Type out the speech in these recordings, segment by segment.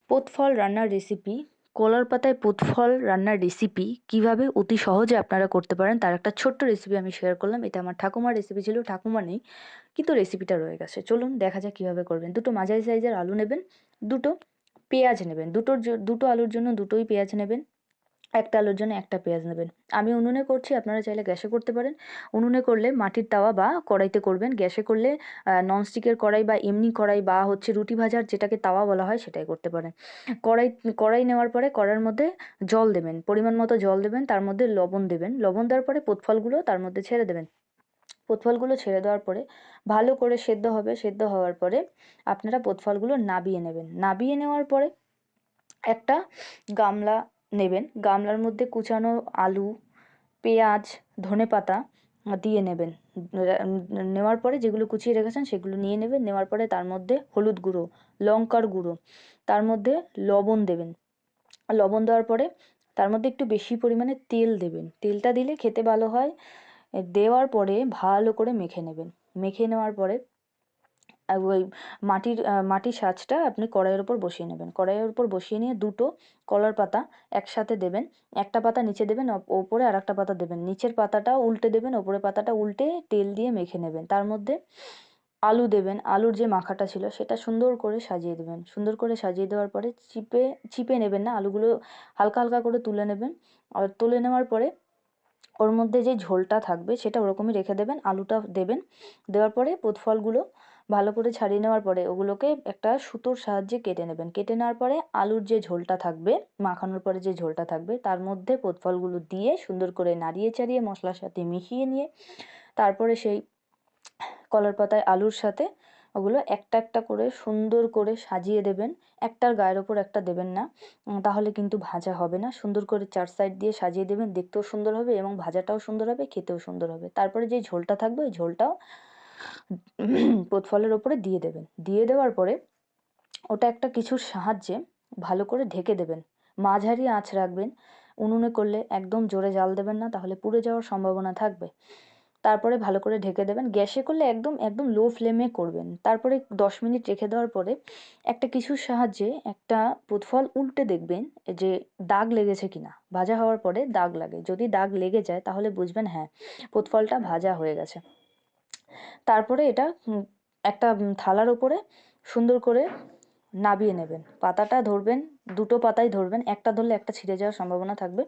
পোতফল রান্নার রেসিপি, কলার পাতায় পোতফল রান্নার রেসিপি কিভাবে অতি সহজে আপনারা করতে পারেন তার একটা ছোট্ট রেসিপি আমি শেয়ার করলাম। এটা আমার ঠাকুমার রেসিপি ছিল, ঠাকুমা নেই কিন্তু রেসিপিটা রয়ে গেছে। চলুন দেখা যাক কীভাবে করবেন। দুটো মাঝারি সাইজের আলু নেবেন, দুটো পেঁয়াজ নেবেন, দুটো আলুর জন্য দুটোই পেঁয়াজ নেবেন, একটা আলুর জন্য একটা পেঁয়াজ নেবেন। আমি উনুনে করছি, আপনারা চাইলে গ্যাসে করতে পারেন। উনুনে করলে মাটির তাওয়া বা কড়াইতে করবেন, গ্যাসে করলে ননস্টিকের কড়াই বা এমনি কড়াই বা হচ্ছে রুটি ভাজার যেটাকে তাওয়া বলা হয় সেটাই করতে পারেন। কড়াই নেওয়ার পরে কড়াইয়ের মধ্যে জল দেবেন, পরিমাণ মতো জল দেবেন, তার মধ্যে লবণ দেবেন। লবণ দেওয়ার পরে পোতফলগুলো তার মধ্যে ছেড়ে দেবেন। পোতফলগুলো ছেড়ে দেওয়ার পরে ভালো করে সেদ্ধ হবে। সেদ্ধ হওয়ার পরে আপনারা পোতফলগুলো নাবিয়ে নেবেন। নাবিয়ে নেওয়ার পরে একটা গামলা নেবেন, গামলার মধ্যে কুচানো আলু, পেঁয়াজ, ধনেপাতা দিয়ে নেবেন। নেওয়ার পরে যেগুলো কুচিয়ে রেখেছেন সেগুলো নিয়ে নেবেন। নেওয়ার পরে তার মধ্যে হলুদ গুঁড়ো, লঙ্কার গুঁড়ো, তার মধ্যে লবণ দেবেন। লবণ দেওয়ার পরে তার মধ্যে একটু বেশি পরিমাণে তেল দেবেন। তেলটা দিলে খেতে ভালো হয়। দেওয়ার পরে ভালো করে মেখে নেবেন। মেখে নেওয়ার পরে ওই মাটির সাজটা আপনি কড়াইয়ের ওপর বসিয়ে নেবেন। কড়াইয়ের ওপর বসিয়ে নিয়ে দুটো কলার পাতা একসাথে দেবেন। একটা পাতা নিচে দেবেন, ওপরে আর একটা পাতা দেবেন। নিচের পাতাটা উল্টে দেবেন, ওপরের পাতাটা উল্টে তেল দিয়ে মেখে নেবেন। তার মধ্যে আলু দেবেন। আলুর যে মাখাটা ছিল সেটা সুন্দর করে সাজিয়ে দেবেন। সুন্দর করে সাজিয়ে দেওয়ার পরে চিপে নেবেন না, আলুগুলো হালকা হালকা করে তুলে নেবেন। আর তুলে নেওয়ার পরে ওর মধ্যে যে ঝোলটা থাকবে সেটা ওরকমই রেখে দেবেন। আলুটা দেবেন। দেওয়ার পরে পোতফলগুলো ভালো করে ছাড়িয়ে নেওয়ার পরে ওগুলোকে একটা সুতোর সাহায্যে কেটে নেবেন। কেটে নেওয়ার পরে আলুর যে ঝোলটা থাকবে, মাখানোর পরে যে ঝোলটা থাকবে, তার মধ্যে পোতফলগুলো দিয়ে সুন্দর করে নাড়িয়ে চাড়িয়ে মশলার সাথে মিশিয়ে নিয়ে তারপরে সেই কলার পাতায় আলুর সাথে ওগুলো একটা একটা করে সুন্দর করে সাজিয়ে দেবেন। একটার গায়ের ওপর একটা দেবেন না, তাহলে কিন্তু ভাজা হবে না। সুন্দর করে চার সাইড দিয়ে সাজিয়ে দেবেন, দেখতেও সুন্দর হবে এবং ভাজাটাও সুন্দর হবে, খেতেও সুন্দর হবে। তারপরে যে ঝোলটা থাকবে ওই ঝোলটাও পোতফলের ওপরে দিয়ে দেবেন। দিয়ে দেওয়ার পরে ওটা একটা কিছুর সাহায্যে ভালো করে ঢেকে দেবেন। মাঝারি আঁচ রাখবেন। উনুনে করলে একদম জোরে জাল দেবেন না, তাহলে পুড়ে যাওয়ার সম্ভাবনা থাকবে। তারপরে ভালো করে ঢেকে দেবেন। গ্যাসে করলে একদম একদম লো ফ্লেমে করবেন। তারপরে 10 মিনিট রেখে দেওয়ার পরে একটা কিছুর সাহায্যে একটা পোতফল উল্টে দেখবেন যে দাগ লেগেছে কিনা। ভাজা হওয়ার পরে দাগ লাগে, যদি দাগ লেগে যায় তাহলে বুঝবেন হ্যাঁ পোতফলটা ভাজা হয়ে গেছে। তারপরে এটা একটা থালার ওপরে সুন্দর করে নাবিয়ে নেবেন। পাতাটা ধরবেন, দুটো পাতাই ধরবেন, একটা ধরলে একটা ছিঁড়ে যাওয়ার সম্ভাবনা থাকবে।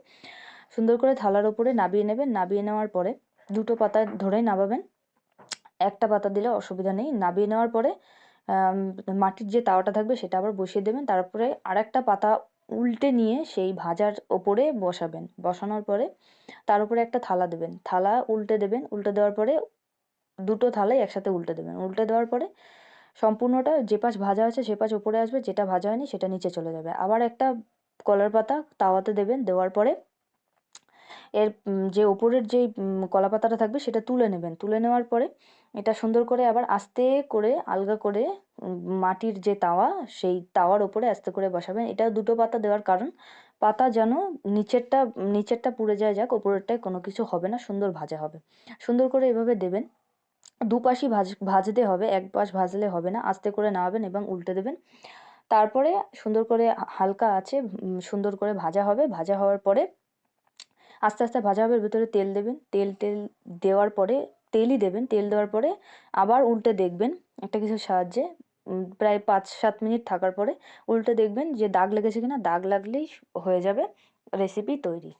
সুন্দর করে থালার ওপরে নাবিয়ে নেবেন। নাবিয়ে নেওয়ার পরে দুটো পাতা ধরেই নামাবেন, একটা পাতা দিলে অসুবিধা নেই। নাবিয়ে নেওয়ার পরে মাটির যে তাওয়াটা থাকবে সেটা আবার বসিয়ে দেবেন। তারপরে আরেকটা পাতা উল্টে নিয়ে সেই ভাজার ওপরে বসাবেন। বসানোর পরে তার উপরে একটা থালা দেবেন, থালা উল্টে দেবেন। উল্টে দেওয়ার পরে দুটো থালাই একসাথে উল্টে দেবেন। উল্টে দেওয়ার পরে সম্পূর্ণটা যে পাশ ভাজা আছে সে পাশ উপরে আসবে, যেটা ভাজা হয়নি সেটা নিচে চলে যাবে। আবার একটা কলার পাতা তাওয়াতে দেবেন। দেওয়ার পরে এর যে ওপরের যেই কলা পাতাটা থাকবে সেটা তুলে নেবেন। তুলে নেওয়ার পরে এটা সুন্দর করে আবার আস্তে করে আলগা করে মাটির যে তাওয়া সেই তাওয়ার ওপরে আস্তে করে বসাবেন। এটা দুটো পাতা দেওয়ার কারণ পাতা যেন নিচেরটা পুড়ে যায়, যাক ওপরেরটায় কোনো কিছু হবে না, সুন্দর ভাজা হবে। সুন্দর করে এভাবে দেবেন। দুপাশই ভাজতে হবে, এক পাশ ভাজলে হবে না। আস্তে করে নামাবেন এবং উল্টে দেবেন। তারপরে সুন্দর করে হালকা আছে সুন্দর করে ভাজা হবে। ভাজা হওয়ার পরে আস্তে আস্তে ভাজা হবে, ভেতরে তেল দেবেন। তেল দেওয়ার পরে তেলই দেবেন। তেল দেওয়ার পরে আবার উল্টে দেখবেন একটা কিছুর সাহায্যে। প্রায় 5-7 মিনিট থাকার পরে উল্টে দেখবেন যে দাগ লেগেছে কিনা। দাগ লাগলেই হয়ে যাবে, রেসিপি তৈরি।